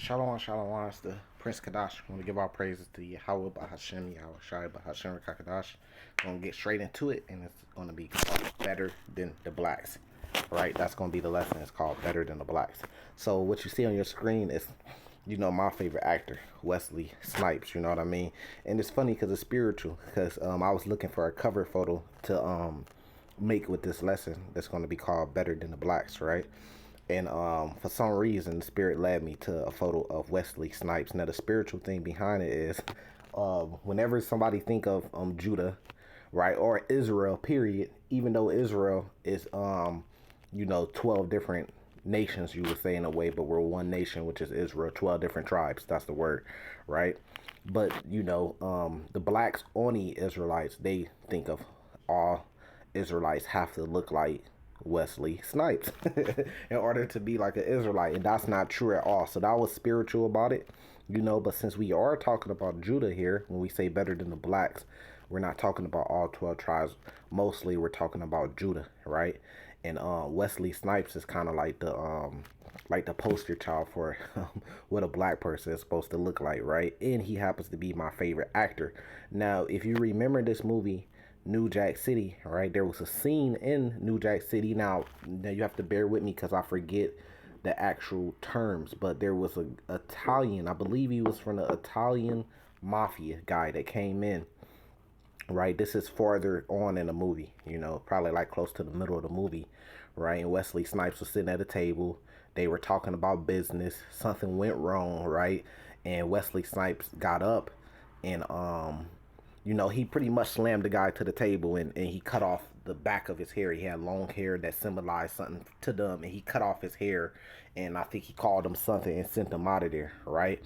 Shalom, shalom. It's the Prince Kadash. I want to give our praises to Yahweh Bahashem, Yahweh Shai Bahashem Kakadash. I'm going to get straight into it, and it's going to be called Better Than the Blacks. Right? That's going to be the lesson. It's called Better Than the Blacks. So, what you see on your screen is, my favorite actor, Wesley Snipes. You know what I mean? And it's funny because it's spiritual. Because I was looking for a cover photo to make with this lesson that's going to be called Better Than the Blacks, right? And for some reason, the spirit led me to a photo of Wesley Snipes. Now, the spiritual thing behind it is, whenever somebody think of Judah, right, or Israel, period, even though Israel is 12 different nations, you would say in a way, but we're one nation, which is Israel, 12 different tribes. That's the word, right? But the blacks on the Israelites, they think of all Israelites have to look like Wesley Snipes in order to be like an Israelite, and that's not true at all. So that was spiritual about it, but since we are talking about Judah here, when we say better than the blacks, we're not talking about all 12 tribes. Mostly we're talking about Judah, right? And Wesley Snipes is kind of like the poster child for what a black person is supposed to look like, right? And he happens to be my favorite actor. Now, if you remember this movie New Jack City, right? There was a scene in New Jack City. Now you have to bear with me because I forget the actual terms, but there was a Italian, I believe he was from the Italian mafia guy that came in, right? This is farther on in the movie, probably like close to the middle of the movie, right? And Wesley Snipes was sitting at a table. They were talking about business. Something went wrong, right? And Wesley Snipes got up and he pretty much slammed the guy to the table, and he cut off the back of his hair. He had long hair that symbolized something to them, and he cut off his hair, and I think he called him something and sent him out of there, right?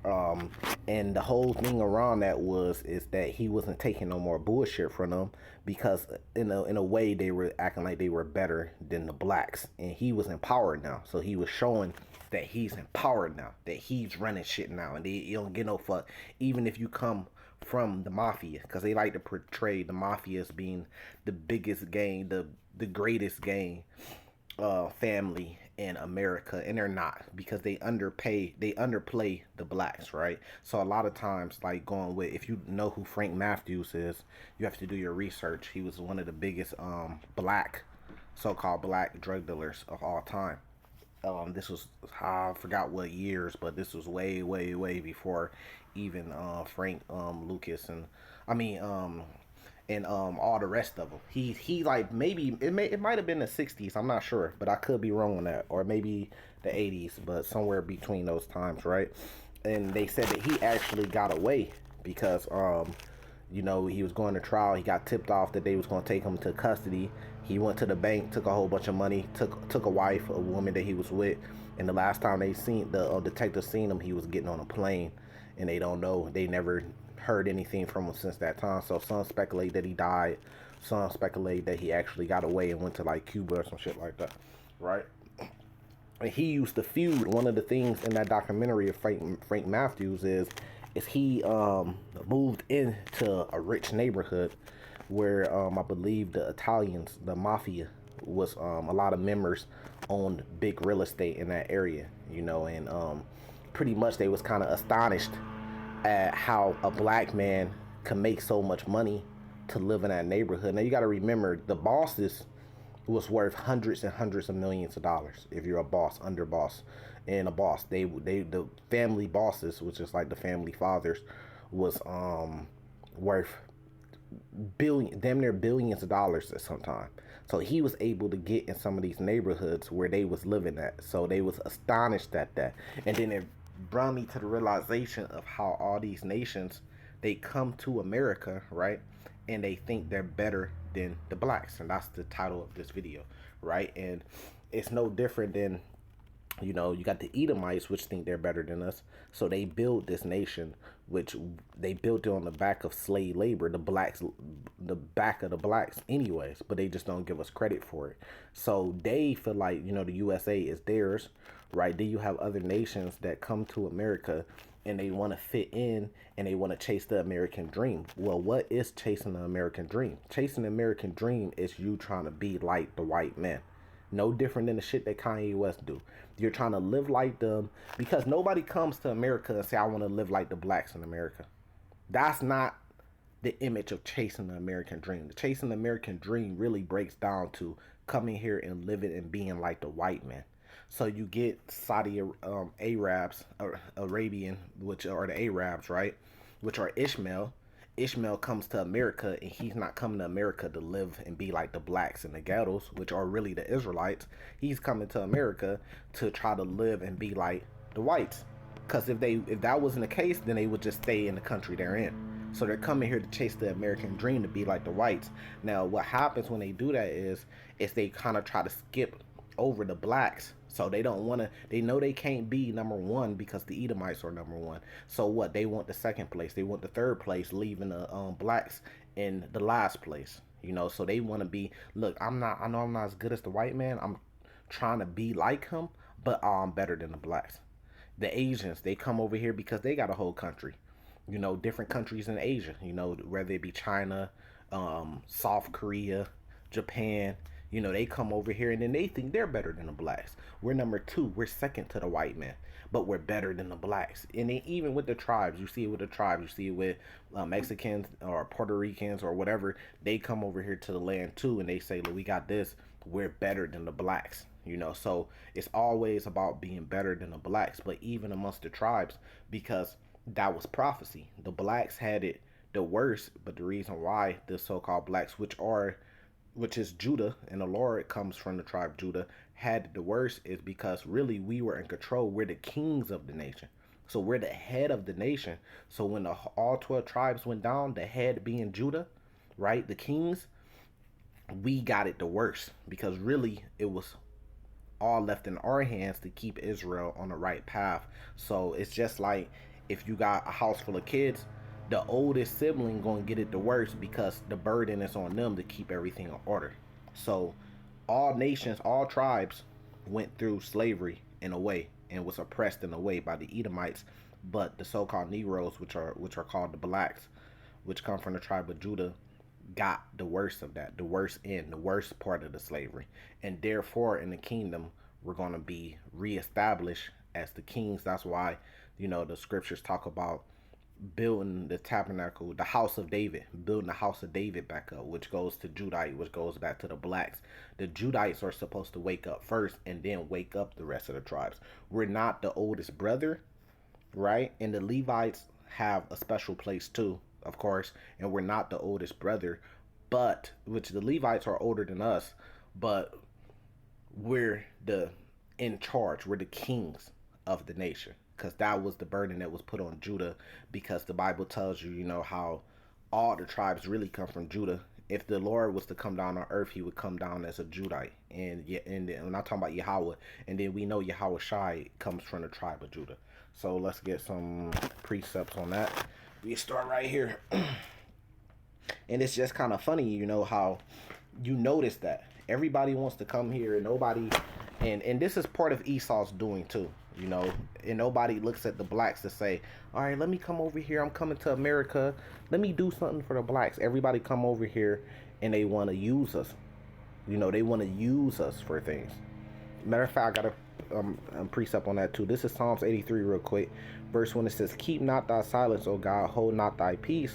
And the whole thing around that is that he wasn't taking no more bullshit from them, because in a way they were acting like they were better than the blacks, and he was empowered now. So he was showing that he's empowered now, that he's running shit now, and you don't get no fuck, even if you come from the mafia, because they like to portray the mafia as being the biggest gang, the greatest gang family in America, and they're not, because they underplay the blacks, right? So a lot of times, like going with, if you know who Frank Matthews is, you have to do your research. He was one of the biggest black, so-called black drug dealers of all time. This was, I forgot what years, but this was way, way, way before even Frank Lucas, and I mean all the rest of them. He like, maybe it might have been the 60s. I'm not sure, but I could be wrong on that, or maybe the 80s, but somewhere between those times, right? And they said that he actually got away because he was going to trial. He got tipped off that they was going to take him to custody. He went to the bank, took a whole bunch of money, took a wife, a woman that he was with, and the last time they seen the detective seen him, he was getting on a plane, and they don't know, they never heard anything from him since that time. So some speculate that he died, some speculate that he actually got away and went to like Cuba or some shit like that, right? And he used to feud. One of the things in that documentary of Frank Matthews is he moved into a rich neighborhood where I believe the Italians, the mafia, was a lot of members owned big real estate in that area, and pretty much they was kind of astonished at how a black man can make so much money to live in that neighborhood. Now you got to remember, the bosses was worth hundreds and hundreds of millions of dollars. If you're a boss, under boss, and a boss, they the family bosses, which is like the family fathers, was worth damn near billions of dollars at some time. So he was able to get in some of these neighborhoods where they was living at. So they was astonished at that, and then it brought me to the realization of how all these nations, they come to America, right, and they think they're better than the blacks, and that's the title of this video, right? And it's no different than, you got the Edomites, which think they're better than us. So they built this nation, which they built it on the back of slave labor, the back of the blacks anyways, but they just don't give us credit for it. So they feel like, the USA is theirs, right? Then you have other nations that come to America and they want to fit in and they want to chase the American dream. Well, what is chasing the American dream? Chasing the American dream is you trying to be like the white man. No different than the shit that Kanye West do. You're trying to live like them because nobody comes to America and say, I want to live like the blacks in America. That's not the image of chasing the American dream. The chasing the American dream really breaks down to coming here and living and being like the white man. So you get Saudi Arabs, or Arabian, which are the Arabs, right? Which are Ishmael. Ishmael comes to America and he's not coming to America to live and be like the blacks in the ghettos, which are really the Israelites. He's coming to America to try to live and be like the whites. Because if that wasn't the case, then they would just stay in the country they're in. So they're coming here to chase the American dream to be like the whites. Now, what happens when they do that is they kind of try to skip over the blacks. So they don't want to. They know they can't be number one because the Edomites are number one. So what? They want the second place. They want the third place, leaving the blacks in the last place. You know. So they want to be. Look, I'm not. I know I'm not as good as the white man. I'm trying to be like him, but I'm better than the blacks. The Asians, they come over here because they got a whole country. You know, different countries in Asia. You know, whether it be China, South Korea, Japan. You know, they come over here and then they think they're better than the blacks. We're number two. We're second to the white man, but we're better than the blacks. And then even with the tribes, you see it with the tribes. You see it with Mexicans or Puerto Ricans or whatever. They come over here to the land too, and they say, "Look, we got this. We're better than the blacks." You know, so it's always about being better than the blacks. But even amongst the tribes, because that was prophecy. The blacks had it the worst, but the reason why the so-called blacks, which is Judah, and the Lord comes from the tribe of Judah, had the worst is because really we were in control. We're the kings of the nation. So we're the head of the nation. So when all 12 tribes went down, the head being Judah, right? The kings, we got it the worst because really it was all left in our hands to keep Israel on the right path. So it's just like if you got a house full of kids, the oldest sibling gonna get it the worst because the burden is on them to keep everything in order. So all nations, all tribes went through slavery in a way and was oppressed in a way by the Edomites, but the so-called Negroes, which are called the blacks, which come from the tribe of Judah, got the worst of that, the worst end, the worst part of the slavery. And therefore, in the kingdom, we're going to be reestablished as the kings. That's why, you know, the scriptures talk about building the tabernacle, the house of David, building the house of David back up, which goes to Judite, which goes back to the blacks. The Judites are supposed to wake up first and then wake up the rest of the tribes. We're not the oldest brother, right? And the Levites have a special place too, of course, and we're not the oldest brother, but which the Levites are older than us, but we're the in charge. We're the kings of the nation because that was the burden that was put on Judah because the Bible tells you, you know, how all the tribes really come from Judah. If the Lord was to come down on earth, he would come down as a Judite. And I'm not talking about Yahweh. And then we know Yahweh Shai comes from the tribe of Judah. So let's get some precepts on that. We start right here. And it's just kind of funny, you know, how you notice that everybody wants to come here and nobody, and this is part of Esau's doing too, you know, and nobody looks at the blacks to say, all right, let me come over here. I'm coming to America. Let me do something for the blacks. Everybody come over here and they want to use us. You know, they want to use us for things. Matter of fact, I got a precept on that too. This is Psalms 83 real quick. Verse 1, it says, keep not thy silence, O God, hold not thy peace,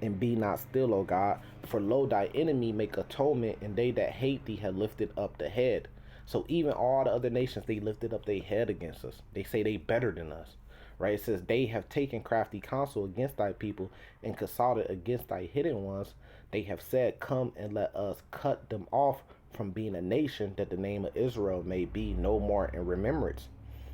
and be not still, O God. For lo, thy enemy make atonement, and they that hate thee have lifted up the head. So even all the other nations, they lifted up their head against us. They say they better than us. Right? It says, they have taken crafty counsel against thy people, and consulted against thy hidden ones. They have said, come and let us cut them off from being a nation, that the name of Israel may be no more in remembrance.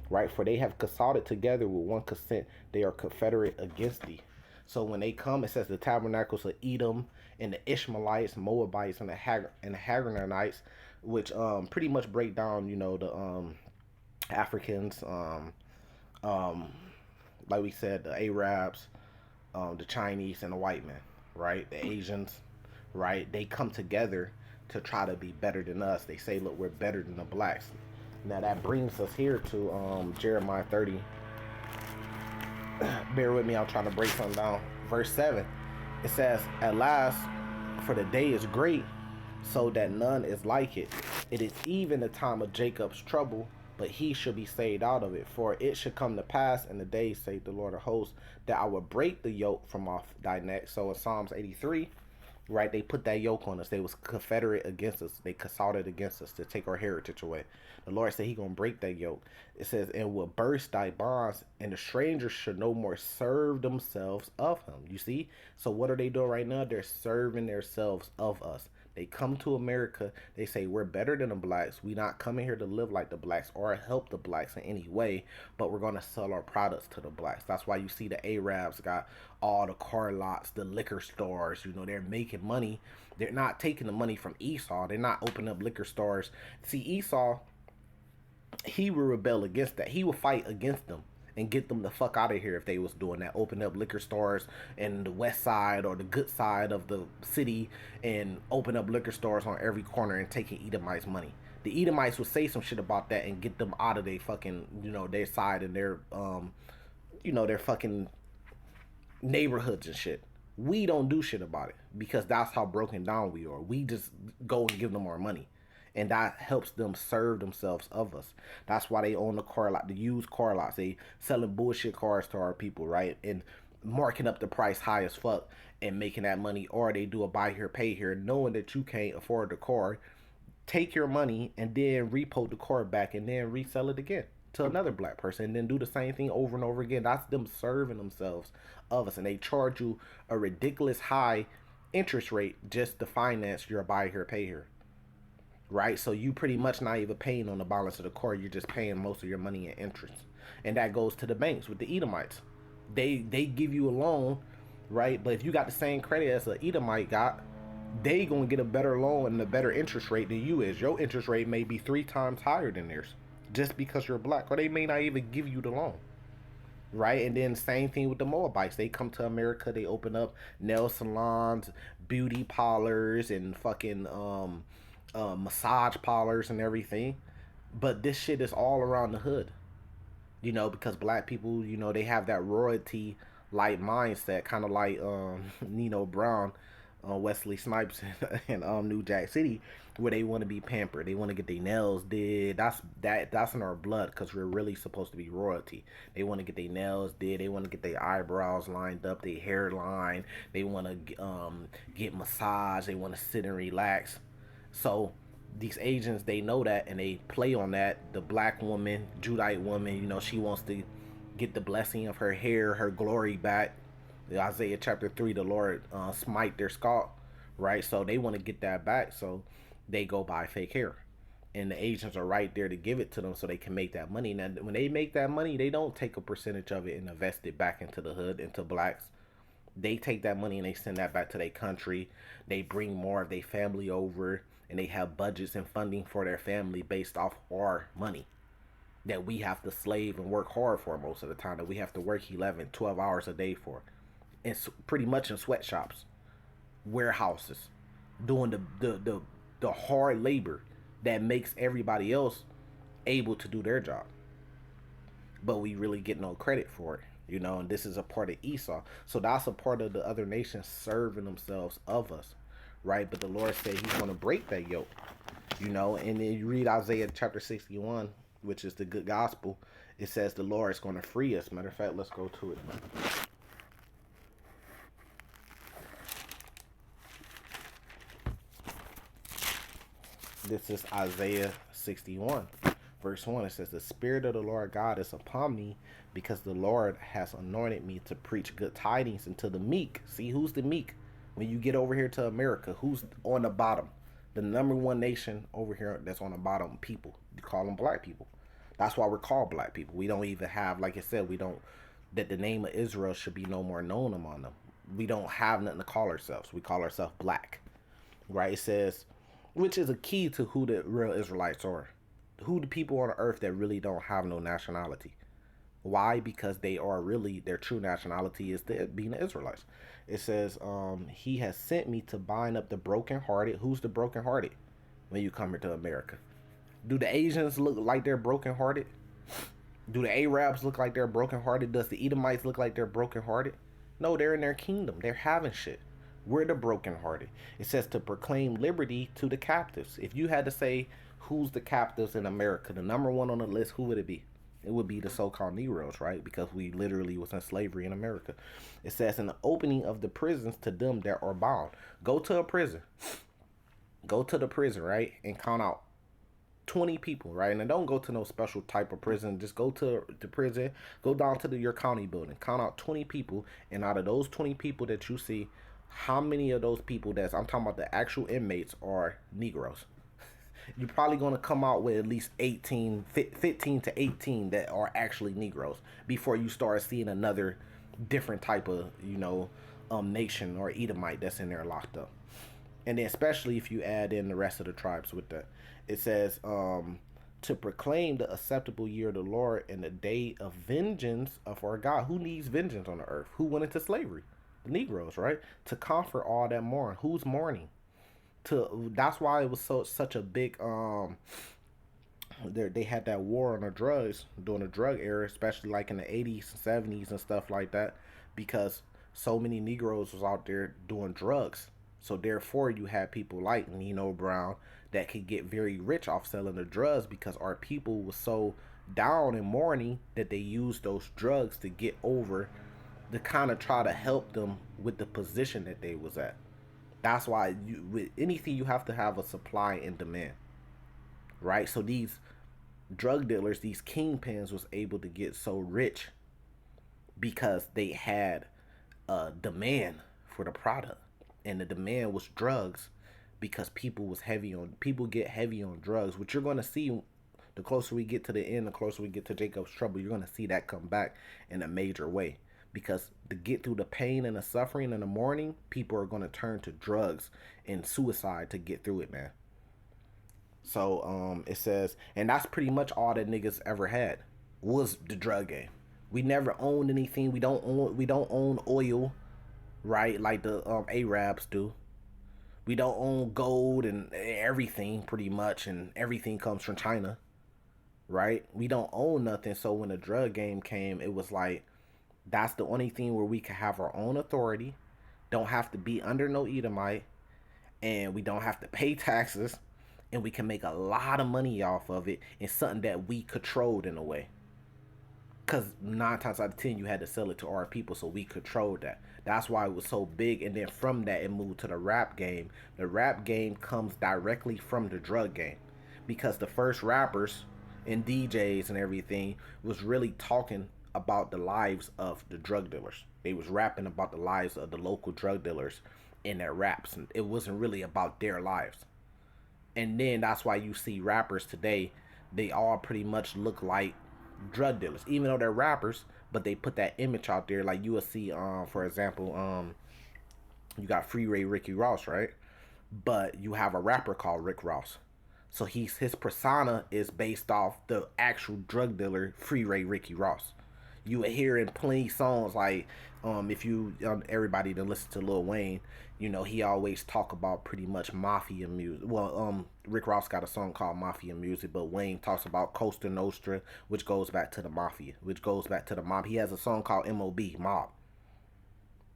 Right? For they have consulted together with one consent. They are confederate against thee. So when they come, it says the tabernacles of Edom and the Ishmaelites, Moabites, and the Hagarites, which pretty much break down, you know, the Africans, like we said, the Arabs, the Chinese, and the white men, right? The Asians, right? They come together to try to be better than us. They say, look, we're better than the blacks. Now that brings us here to Jeremiah 30. Bear with me, I'm trying to break something down. Verse 7, it says, at last, for the day is great, so that none is like it. It is even the time of Jacob's trouble, but he should be saved out of it. For it should come to pass in the days, say the Lord of hosts, that I will break the yoke from off thy neck. So in Psalms 83, right, they put that yoke on us. They was confederate against us. They consulted against us to take our heritage away. The Lord said he gonna break that yoke. It says, and will burst thy bonds, and the strangers should no more serve themselves of him. You see? So what are they doing right now? They're serving themselves of us. They come to America. They say we're better than the blacks. We not coming here to live like the blacks or help the blacks in any way, but we're gonna sell our products to the blacks. That's why you see the Arabs got all the car lots, the liquor stores. You know, they're making money. They're not taking the money from Esau. They're not opening up liquor stores. See, Esau, he would rebel against that. He would fight against them and get them the fuck out of here if they was doing that. Open up liquor stores in the west side or the good side of the city and open up liquor stores on every corner and taking Edomites' money. The Edomites would say some shit about that and get them out of their fucking, you know, their side and their, you know, their fucking neighborhoods and shit. We don't do shit about it because that's how broken down we are. We just go and give them our money. And that helps them serve themselves of us. That's why they own the car lot, the used car lots. They selling bullshit cars to our people, right? And marking up the price high as fuck and making that money. Or they do a buy here, pay here, knowing that you can't afford the car. Take your money and then repo the car back and then resell it again to another black person and then do the same thing over and over again. That's them serving themselves of us. And they charge you a ridiculous high interest rate just to finance your buy here, pay here. Right? So you pretty much not even paying on the balance of the car. You're just paying most of your money in interest. And that goes to the banks with the Edomites. They give you a loan, right? But if you got the same credit as an Edomite got, they gonna get a better loan and a better interest rate than you is. Your interest rate may be 3 times higher than theirs just because you're black, or they may not even give you the loan. Right? And then same thing with the Moabites. They come to America, they open up nail salons, beauty parlors, and fucking massage parlors and everything. But this shit is all around the hood, you know, because black people, you know, they have that royalty like mindset, kind of like Nino Brown, Wesley Snipes, and New Jack City, where they want to be pampered. They want to get their nails did. That's in our blood because we're really supposed to be royalty. They want to get their nails did. They want to get their eyebrows lined up, their hairline. They want to get massage. They want to sit and relax. So these agents, they know that and they play on that. The black woman, Judite woman, you know, she wants to get the blessing of her hair, her glory back. Isaiah chapter 3, the Lord smite their scalp, right? So they want to get that back. So they go buy fake hair. And the agents are right there to give it to them so they can make that money. Now, when they make that money, they don't take a percentage of it and invest it back into the hood, into blacks. They take that money and they send that back to their country. They bring more of their family over and they have budgets and funding for their family based off our money that we have to slave and work hard for most of the time, that we have to work 11, 12 hours a day for. It's pretty much in sweatshops, warehouses, doing the hard labor that makes everybody else able to do their job. But we really get no credit for it, you know, and this is a part of Esau. So that's a part of the other nations serving themselves of us, right? But the Lord said he's going to break that yoke, you know, and then you read Isaiah chapter 61, which is the good gospel. It says the Lord is going to free us. Matter of fact, let's go to it. This is Isaiah 61, verse 1. It says, the Spirit of the Lord God is upon me because the Lord has anointed me to preach good tidings unto the meek. See, who's the meek? When you get over here to America, who's on the bottom? The number one nation over here that's on the bottom, people. You call them black people. That's why we're called black people. We don't even have, like I said, we don't, that the name of Israel should be no more known among them. We don't have nothing to call ourselves. We call ourselves black, right? It says, which is a key to who the real Israelites are. Who the people on earth that really don't have no nationality. Why? Because they are really, their true nationality is being the Israelites. It says, he has sent me to bind up the brokenhearted. Who's the brokenhearted when you come here to America? Do the Asians look like they're brokenhearted? Do the Arabs look like they're brokenhearted? Does the Edomites look like they're brokenhearted? No, they're in their kingdom. They're having shit. We're the brokenhearted. It says to proclaim liberty to the captives. If you had to say who's the captives in America, the number one on the list, who would it be? It would be the so-called Negroes, right? Because we literally was in slavery in America. It says in the opening of the prisons to them that are bound. Go to a prison. Go to the prison, right? And count out 20 people, right? And then don't go to no special type of prison. Just go to the prison, go down to your county building, count out 20 people, and out of those 20 people that you see, how many of those people I'm talking about the actual inmates are Negroes? You're probably going to come out with at least 15 to 18 that are actually Negroes before you start seeing another different type of, nation or Edomite that's in there locked up. And then especially if you add in the rest of the tribes with that, it says to proclaim the acceptable year of the Lord and the day of vengeance of our God. Who needs vengeance on the earth? Who went into slavery? The Negroes, right? To comfort all that mourn. Who's mourning? That's why it was such a big they had that war on the drugs during the drug era, especially like in the 80s and 70s and stuff like that, because so many Negroes was out there doing drugs. So therefore, you had people like Nino Brown that could get very rich off selling the drugs because our people was so down and mourning that they used those drugs to get over, to kind of try to help them with the position that they was at. That's why with anything you have to have a supply and demand, right? So these drug dealers, these kingpins, was able to get so rich because they had a demand for the product, and the demand was drugs because people get heavy on drugs, which you're going to see the closer we get to the end, the closer we get to Jacob's trouble. You're going to see that come back in a major way, because to get through the pain and the suffering in the morning, people are going to turn to drugs and suicide to get through it, man. So it says, and that's pretty much all that niggas ever had was the drug game. We never owned anything. We don't own oil, right? Like the Arabs do. We don't own gold and everything pretty much, and everything comes from China, right? We don't own nothing. So when the drug game came, it was like that's the only thing where we can have our own authority, don't have to be under no Edomite, and we don't have to pay taxes, and we can make a lot of money off of it. It's something that we controlled in a way. Because 9 times out of 10, you had to sell it to our people, so we controlled that. That's why it was so big. And then from that, it moved to the rap game. The rap game comes directly from the drug game, because the first rappers and DJs and everything was really talking about the lives of the drug dealers. They was rapping about the lives of the local drug dealers in their raps, and it wasn't really about their lives. And then that's why you see rappers today, they all pretty much look like drug dealers, even though they're rappers, but they put that image out there. Like you will see, for example, you got Freeway Ricky Ross, right? But you have a rapper called Rick Ross. So his persona is based off the actual drug dealer Freeway Ricky Ross. You would hear in plenty songs like if you everybody that listen to Lil Wayne, he always talk about pretty much mafia music. Well, Rick Ross got a song called Mafia Music, but Wayne talks about Costa Nostra, which goes back to the mafia, which goes back to the mob. He has a song called MOB, Mob,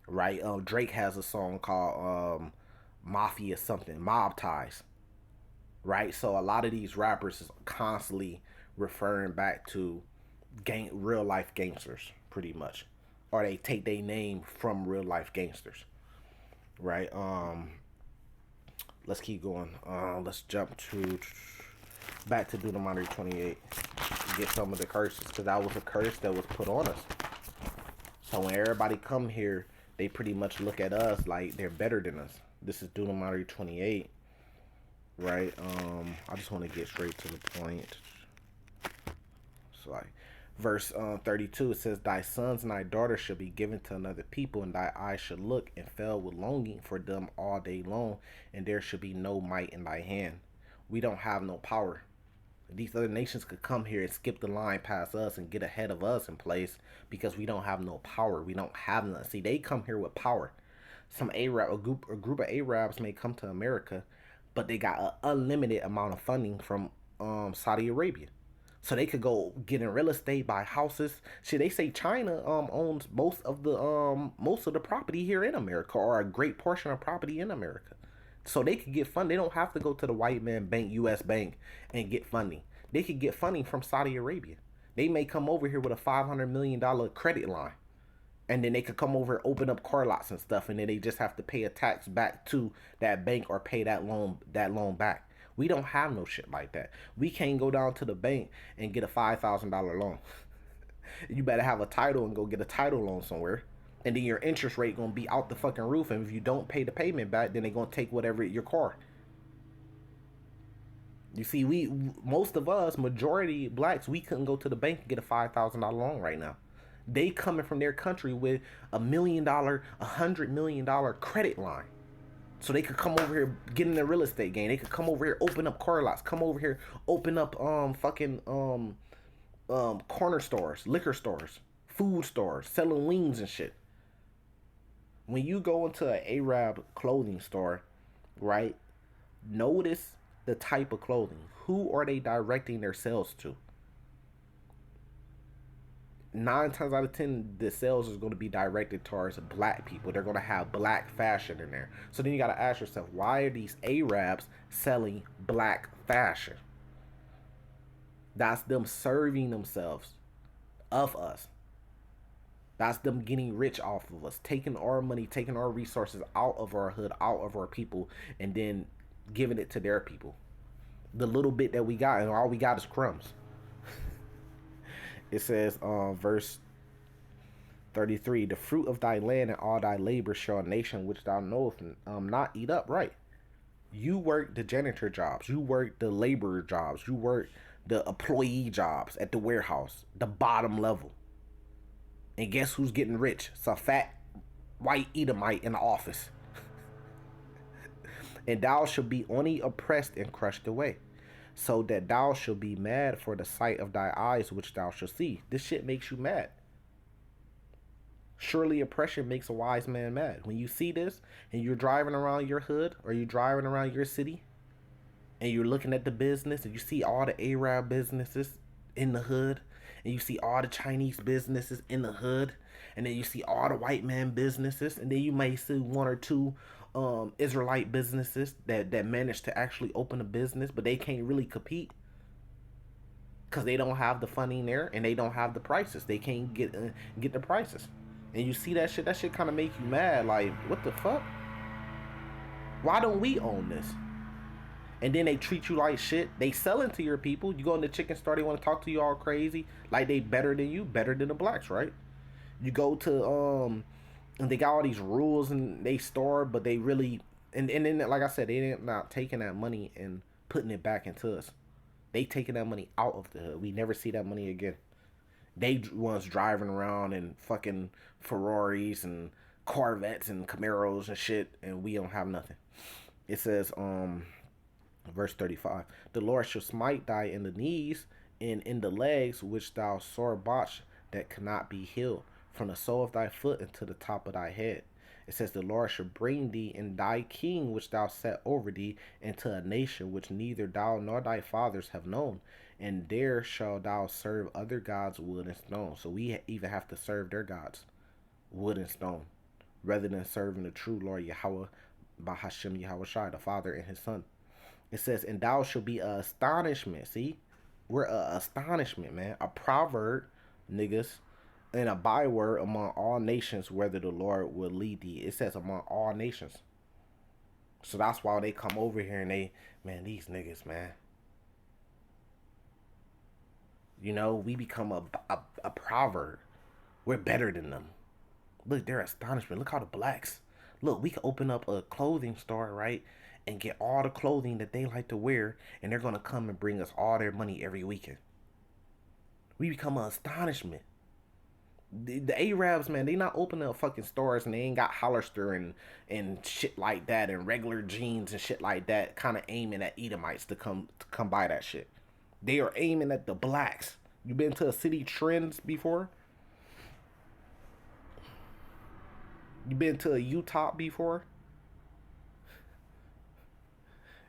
right? Drake has a song called Mafia something, Mob Ties, right? So a lot of these rappers is constantly referring back to real life gangsters, pretty much, or they take their name from real life gangsters, right? Let's keep going. Let's jump to back to Deuteronomy 28. Get some of the curses, because that was a curse that was put on us. So when everybody come here, they pretty much look at us like they're better than us. This is Deuteronomy 28, right? I just want to get straight to the point. So like verse 32, it says, thy sons and thy daughters shall be given to another people, and thy eyes shall look and fell with longing for them all day long, and there shall be no might in thy hand. We don't have no power. These other nations could come here and skip the line past us and get ahead of us in place, because we don't have no power. We don't have none. See, they come here with power. Some Arab, a group of Arabs may come to America, but they got an unlimited amount of funding from Saudi Arabia. So they could go get in real estate, buy houses. Shit, they say China owns most of the property here in America, or a great portion of property in America. So they could get funding. They don't have to go to the white man bank, US Bank, and get funding. They could get funding from Saudi Arabia. They may come over here with a $500 million credit line, and then they could come over and open up car lots and stuff, and then they just have to pay a tax back to that bank or pay that loan back. We don't have no shit like that. We can't go down to the bank and get a $5,000 loan. You better have a title and go get a title loan somewhere. And then your interest rate gonna be out the fucking roof. And if you don't pay the payment back, then they gonna take whatever your car. You see, most of us, majority blacks, we couldn't go to the bank and get a $5,000 loan right now. They coming from their country with $1 million, $100 million credit line. So they could come over here, get in the real estate game. They could come over here, open up car lots. Come over here, open up corner stores, liquor stores, food stores, selling wings and shit. When you go into an Arab clothing store, right? Notice the type of clothing. Who are they directing their sales to? 9 times out of 10, the sales is going to be directed towards black people. They're going to have black fashion in there. So then you got to ask yourself, why are these Arabs selling black fashion? That's them serving themselves of us. That's them getting rich off of us, taking our money, taking our resources out of our hood, out of our people, and then giving it to their people. The little bit that we got, and all we got is crumbs. It says, verse 33, the fruit of thy land and all thy labor shall a nation which thou knowest not eat up. Right. You work the janitor jobs. You work the laborer jobs. You work the employee jobs at the warehouse, the bottom level. And guess who's getting rich? It's a fat white Edomite in the office. And thou shalt be only oppressed and crushed away, so that thou shalt be mad for the sight of thy eyes which thou shalt see. This shit makes you mad. Surely oppression makes a wise man mad. When you see this and you're driving around your hood or you're driving around your city and you're looking at the business and you see all the Arab businesses in the hood and you see all the Chinese businesses in the hood and then you see all the white man businesses and then you may see one or two Israelite businesses that manage to actually open a business, but they can't really compete because they don't have the funding there and they don't have the prices. They can't get the prices. And you see that shit kind of make you mad. Like, what the fuck? Why don't we own this? And then they treat you like shit. They sell it to your people. You go in the chicken store, they want to talk to you all crazy, like they better than you, better than the blacks, right? You go to and they got all these rules in they store, but they really and then like I said, they not taking that money and putting it back into us. They taking that money out of the hood. We never see that money again. They ones driving around in fucking Ferraris and Corvettes and Camaros and shit, and we don't have nothing. It says, verse 35, the Lord shall smite thy in the knees and in the legs which thou sore botched that cannot be healed, from the sole of thy foot unto the top of thy head. It says, the Lord shall bring thee and thy king which thou set over thee into a nation which neither thou nor thy fathers have known, and there shalt thou serve other gods, wood and stone. So we even have to serve their gods, wood and stone, rather than serving the true Lord Yahweh, Bahashem Yahweh Shai, the Father and his Son. It says, and thou shalt be a astonishment. See, we're a astonishment, man. A proverb, niggas, and a byword among all nations, whether the Lord will lead thee. It says among all nations. So that's why they come over here and they, man, these niggas, man. You know, we become a proverb. We're better than them. Look, they're astonishment. Look how the blacks. Look, we can open up a clothing store, right? And get all the clothing that they like to wear. And they're going to come and bring us all their money every weekend. We become an astonishment. The Arabs, man, they not opening up fucking stores and they ain't got Hollister and shit like that and regular jeans and shit like that, kind of aiming at Edomites to come buy that shit. They are aiming at the blacks. You been to a City Trends before? You been to a Utah before?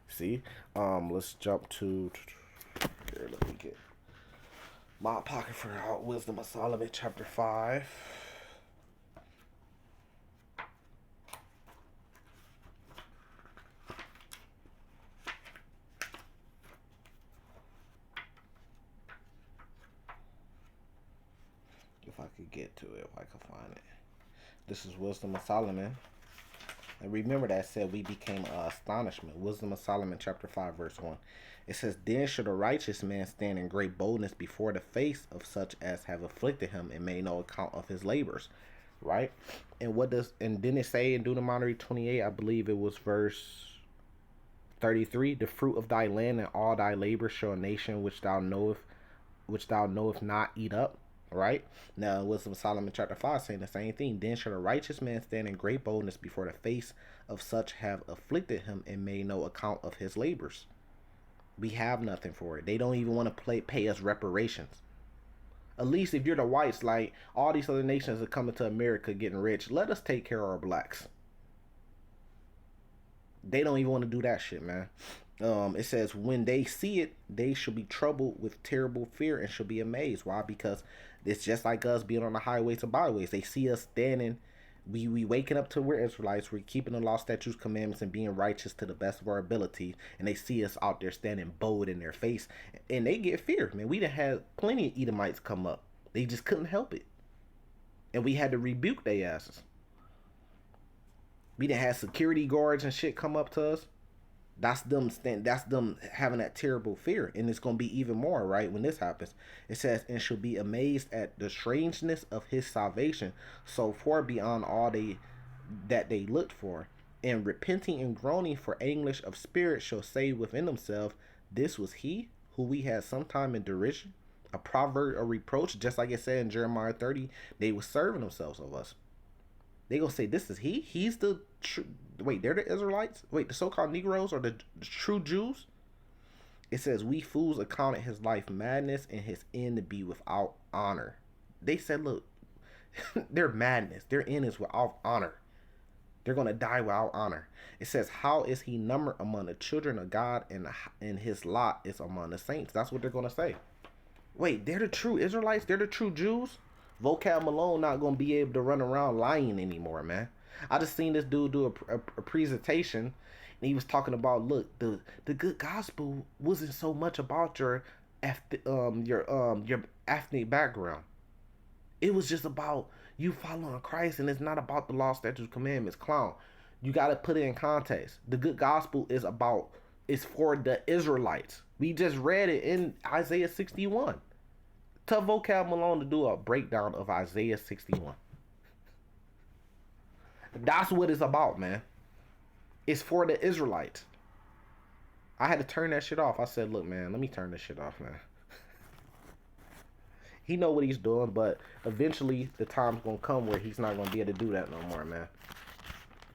See? Let's jump to here, let me get My pocket for Wisdom of Solomon, chapter 5. If I could get to it, if I could find it. This is Wisdom of Solomon. And remember that said we became astonishment. Wisdom of Solomon, chapter 5, verse 1. It says, Then should a righteous man stand in great boldness before the face of such as have afflicted him and made no account of his labors. Right? And didn't it say in Deuteronomy 28, I believe it was verse 33, the fruit of thy land and all thy labor shall a nation which thou knowest not eat up. Right? Now, Wisdom of Solomon chapter 5 saying the same thing. Then shall a righteous man stand in great boldness before the face of such have afflicted him and made no account of his labors. We have nothing for it. They don't even want to pay us reparations. At least if you're the whites, like all these other nations are coming to America getting rich, let us take care of our blacks. They don't even want to do that shit, man. It says, when they see it, they shall be troubled with terrible fear and shall be amazed. Why? Because it's just like us being on the highways and byways. They see us standing. We waking up to we're Israelites. We're keeping the law, statutes, commandments, and being righteous to the best of our ability. And they see us out there standing bold in their face. And they get fear, man. We done had plenty of Edomites come up. They just couldn't help it. And we had to rebuke their asses. We done had security guards and shit come up to us. That's them having that terrible fear, and it's gonna be even more right when this happens. It says, and shall be amazed at the strangeness of his salvation, so far beyond all that they looked for, and repenting and groaning for anguish of spirit shall say within themselves, this was he who we had sometime in derision, a proverb of reproach, just like it said in Jeremiah 30. They were serving themselves of us. They gonna say this is he. He's the wait. They're the Israelites. Wait, the so-called Negroes are the true Jews. It says we fools accounted his life madness and his end to be without honor. They said, look, their madness, their end is without honor. They're gonna die without honor. It says, how is he numbered among the children of God, and his lot is among the saints. That's what they're gonna say. Wait, they're the true Israelites. They're the true Jews. Vocab Malone not gonna be able to run around lying anymore, man. I just seen this dude do a presentation, and he was talking about, look, the good gospel wasn't so much about your ethnic background. It was just about you following Christ, and it's not about the law, statutes, commandments. Clown, you got to put it in context. The good gospel is for the Israelites. We just read it in Isaiah 61. Tell Vocab Malone to do a breakdown of Isaiah 61. That's what it's about, man. It's for the Israelites. I had to turn that shit off. I said, look, man, let me turn this shit off, man. He know what he's doing, but eventually the time's gonna come where he's not gonna be able to do that no more, man.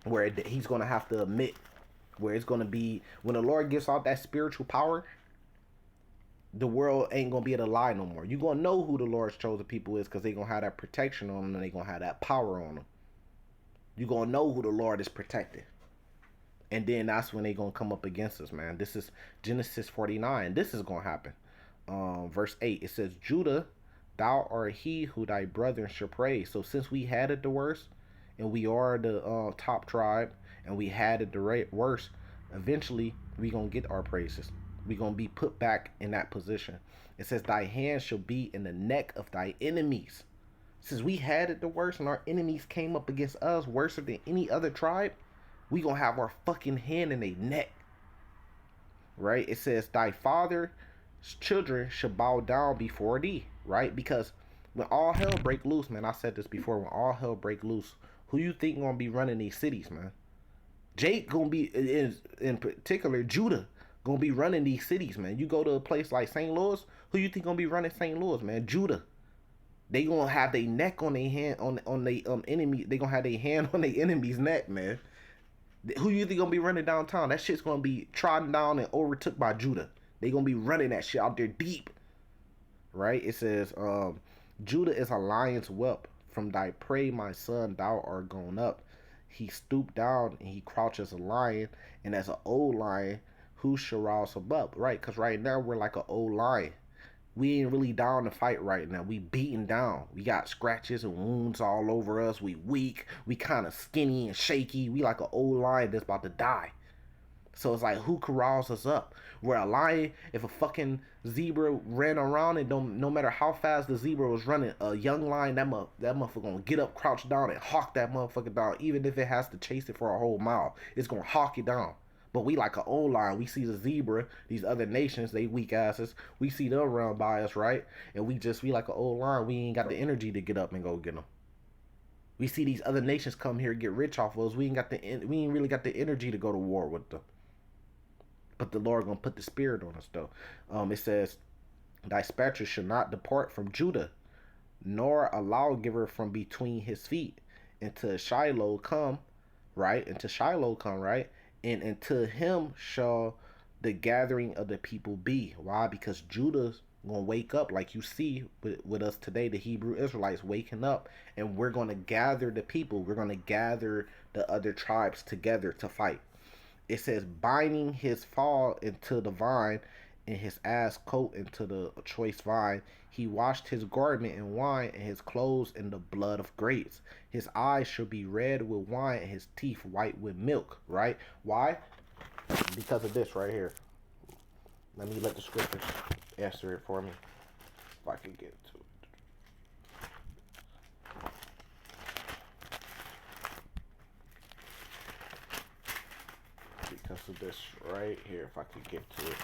Where he's gonna have to admit, where it's gonna be, when the Lord gives out that spiritual power, the world ain't gonna be able to lie no more. You gonna know who the Lord's chosen people is, because they gonna have that protection on them, and they gonna have that power on them. You gonna know who the Lord is protecting. And then that's when they gonna come up against us, man. This is Genesis 49. This is gonna happen. Verse 8, it says, Judah, thou art he who thy brethren shall praise. So since we had it the worst, and we are the top tribe, and we had it the worst, eventually we gonna get our praises. We gonna be put back in that position. It says, thy hand shall be in the neck of thy enemies. Since we had it the worst, and our enemies came up against us worse than any other tribe, we gonna have our fucking hand in their neck. Right? It says, thy father's children shall bow down before thee. Right? Because when all hell break loose, man, I said this before, when all hell break loose, who you think gonna be running these cities, man? Jake gonna be, in particular, Judah gonna be running these cities, man. You go to a place like St. Louis, who you think gonna be running St. Louis, man? Judah. They gonna have their neck on their hand, on their enemy. They gonna have their hand on their enemy's neck, man. Who you think gonna be running downtown? That shit's gonna be trodden down and overtook by Judah. They gonna be running that shit out there deep. Right? It says, Judah is a lion's whelp. From thy prey, my son, thou art gone up. He stooped down and he crouches a lion, and as an old lion, who shall rouse him up? Right? Because right now we're like an old lion. We ain't really down to fight right now. We beaten down. We got scratches and wounds all over us. We weak. We kind of skinny and shaky. We like an old lion that's about to die. So it's like, who corrals us up? Where a lion, if a fucking zebra ran around it, don't, no matter how fast the zebra was running, a young lion, that motherfucker gonna get up, crouch down, and hawk that motherfucker down. Even if it has to chase it for a whole mile, it's gonna hawk it down. But we like an old lion. We see the zebra, these other nations, they weak asses. We see them run by us, right? And we like an old lion. We ain't got the energy to get up and go get them. We see these other nations come here and get rich off of us. We ain't really got the energy to go to war with them. But the Lord gonna put the spirit on us though. It says, "Thy spectre shall not depart from Judah, nor a lawgiver from between his feet, until Shiloh come, right? Until Shiloh come, right? And until him shall the gathering of the people be." Why? Because Judah's gonna wake up, like you see with us today, the Hebrew Israelites waking up, and we're gonna gather the people. We're gonna gather the other tribes together to fight. It says, "Binding his fall into the vine, and his ass coat into the choice vine. He washed his garment in wine, and his clothes in the blood of grapes. His eyes shall be red with wine, and his teeth white with milk." Right? Why? Because of this right here. Let me let the scriptures answer it for me, if I can get to it. Because of this right here, if I could get to it.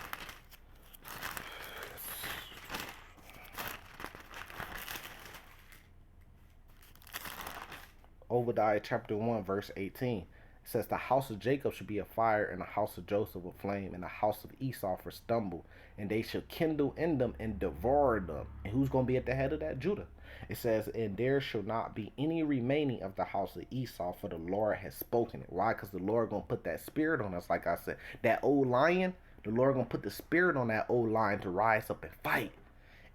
Obadiah chapter 1, verse 18. It says, "The house of Jacob shall be a fire, and the house of Joseph a flame, and the house of Esau for stumble, and they shall kindle in them and devour them." And who's going to be at the head of that? Judah. It says, "And there shall not be any remaining of the house of Esau, for the Lord has spoken it." Why? Because the Lord going to put that spirit on us, like I said. That old lion, the Lord going to put the spirit on that old lion to rise up and fight.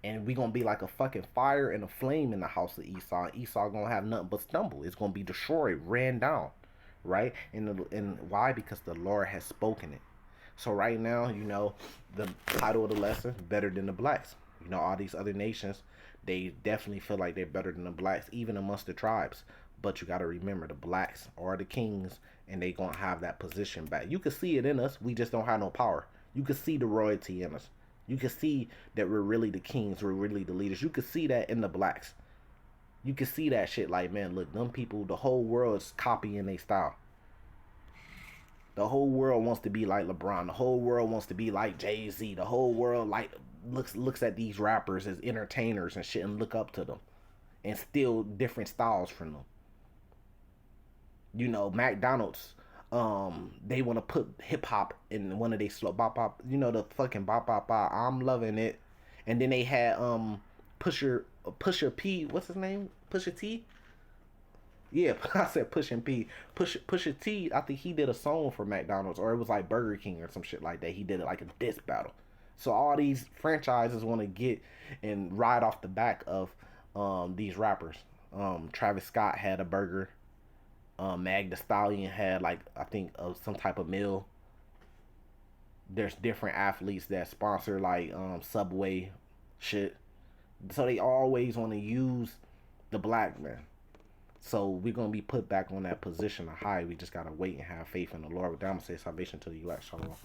And we gonna be like a fucking fire and a flame in the house of Esau. Esau gonna have nothing but stumble. It's gonna be destroyed, ran down, right? And why? Because the Lord has spoken it. So right now, the title of the lesson, "Better Than the Blacks." All these other nations, they definitely feel like they're better than the blacks, even amongst the tribes. But you gotta remember, the blacks are the kings, and they gonna have that position back. You can see it in us. We just don't have no power. You can see the royalty in us. You can see that we're really the kings, we're really the leaders. You can see that in the blacks. You can see that shit like, man, look, them people, the whole world is copying their style. The whole world wants to be like LeBron. The whole world wants to be like Jay-Z. The whole world like looks at these rappers as entertainers and shit and look up to them and steal different styles from them. McDonald's, they want to put hip hop in one of their slow bop bop, the fucking bop bop bop, "I'm loving it." And then they had Pusher P, what's his name? Pusha T? Yeah, I said Pusha P. Pusha T, I think he did a song for McDonald's, or it was like Burger King or some shit like that. He did it like a diss battle. So all these franchises want to get and ride off the back of these rappers. Travis Scott had a burger. Mag the Stallion had, like, I think some type of meal. There's different athletes that sponsor like Subway shit. So they always want to use the black man. So we're gonna be put back on that position of high. We just gotta wait and have faith in the Lord. With that, I'm gonna say salvation to the elect. Shalom.